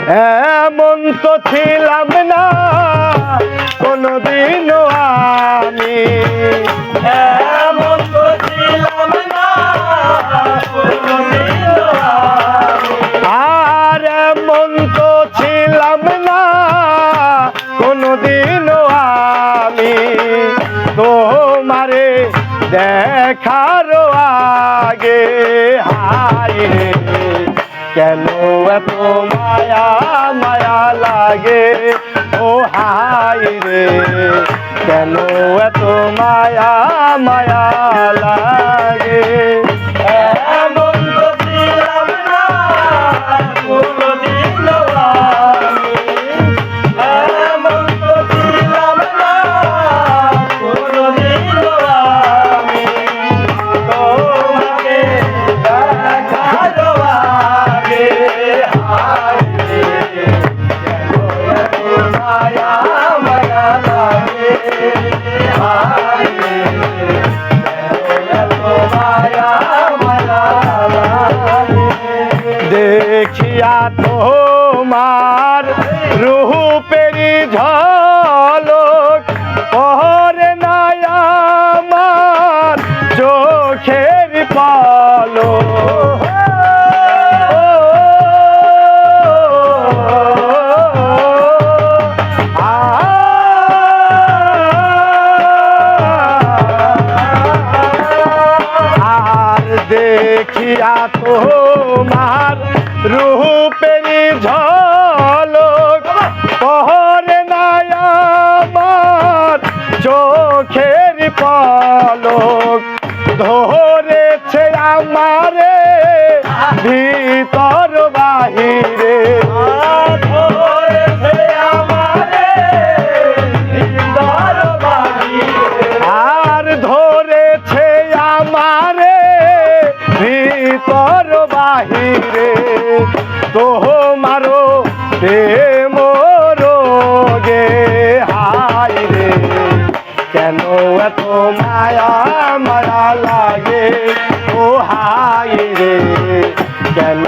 এমন তো ছিলাম না কোনদিনও আমি, এমন তো ছিলাম না কোনদিনও আমি, আর এমন তো ছিলাম না কোনদিনও আমি তোমারে দেখার আগে। হায় রে কেন এত মায়া মায়া লাগে, ও হায় রে কেন এত মায়া মায়া লাগে। এমন তো ছিলাম না কোনদিনও আমি, এমন তো ছিলাম না কোনদিনও আমি, তোমাকে দেখার আগে। হায় রে কেন এত মায়া মায়া লাগে, হায় রে কেন এত মায়া মায়া লাগে। দেখিয়া তোমার রূপেরি ঝলক পহরে নাই আমার চোখের পলক। আর দেখিয়া তোমার রূপেরি ঝলক পহরে নাই আমার চোখের পলক। ধরেছে আমারে ভিতর বাহিরে, ধরেছে আমারে ভিতর বাহিরে, আর ধরেছে আমারে ভিতর বাহিরে তোমারও প্রেম রোগে। হায় রে কেন এত মায়া মায়া লাগে, ও হায় রে কেন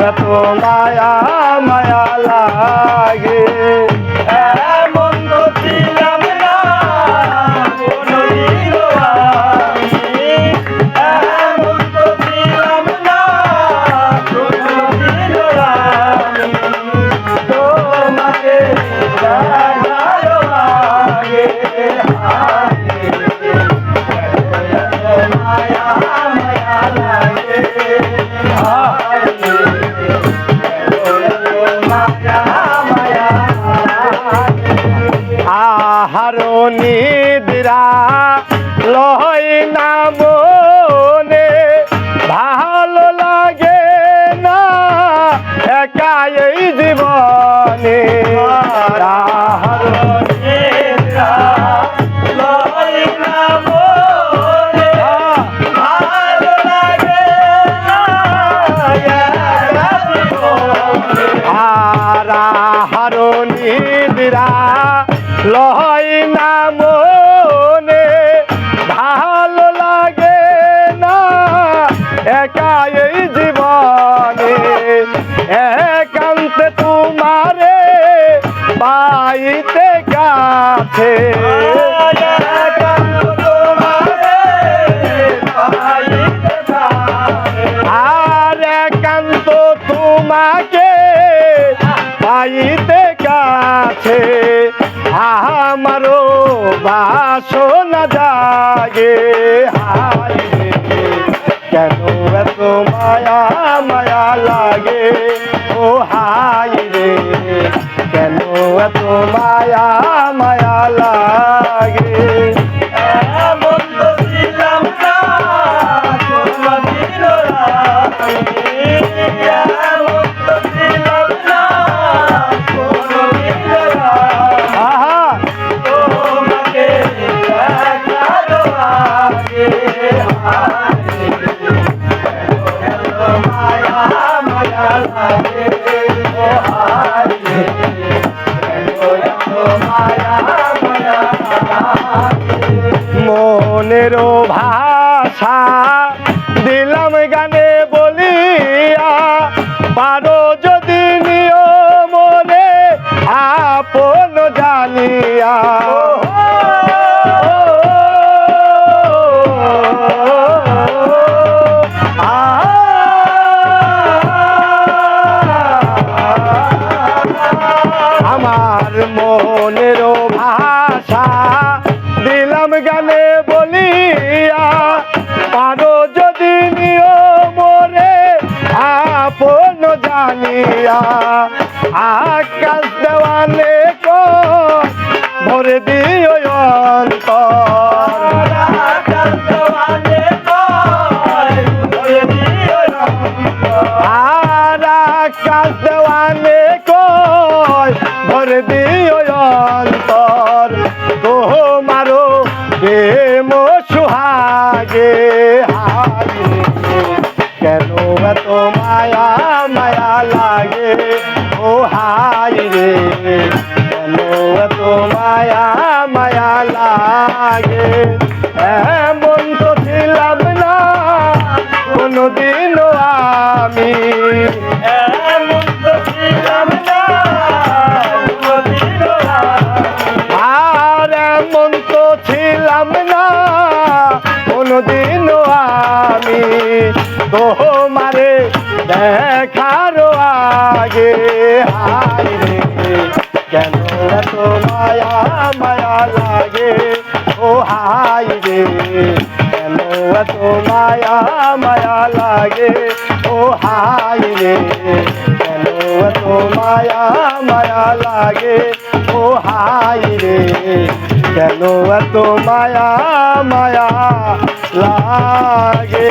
এত মায়া মায়া লাগে। এমন তো ছিলাম না কোনদিনও আমি, এমন তো ছিলাম না কোনদিনও আমি, তোমাকে দেখার আগে। হায় রে কেন এত মায়া মায়া লাগে, হায় রে কেন এত মায়া মায়া লাগে। আহার নিদ্রা লয় না মনে, ভালো লাগে না একা এই জীবনে। আহার নিদ্রা লয় না মনে, ভালো লাগে না একা জীবনে। আর আহার নিদ্রা লয় না মনে, ভালো লাগে না একা এই জীবনে। একান্তে তোমারে পাইতে কাছে, আর একান্ত তোমাকে পাইতে কাছে আমারও বাসনা জাগে। হায় রে কেন এত মায়া মায়া লাগে, ও হায় রে কেন এত মায়া মায়া লাগে। এমন তো ছিলাম না কোনদিনও আমি, এমন তো ছিলাম না কোনদিনও আমি, আহা তোমাকে দেখার আগে। হায় রে কেন এত মায়া মায়া লাগে, ও হায় রে কেন এত মায়া আকাশ দেওয়ালে কয় ভরে দিও অন্তর আকাশ দেওয়ালে কয় ভরে দিও অন্তর আর আকাশ দেওয়ালে কয় ভরে দিও অন্তর তোমারও প্রেম সুহাগে হায় কেন এত মায়া মায়া লাগে ও হায় রে কেন এত মায়া মায়া লাগে এমন তো ছিলাম না কোনদিনও আমি এমন তো ছিলাম না কোনদিনও আমি। আর এমন তো ছিলাম না কোনদিনও আমি তোমারে দেখার আগে হায় রে কেন এত মায়া মায়া লাগে ও হায় রে কেন এত মায়া মায়া লাগে ও হায় রে কেন এত মায়া মায়া লাগে ও হায় রে কেন এত মায়া মায়া লাগে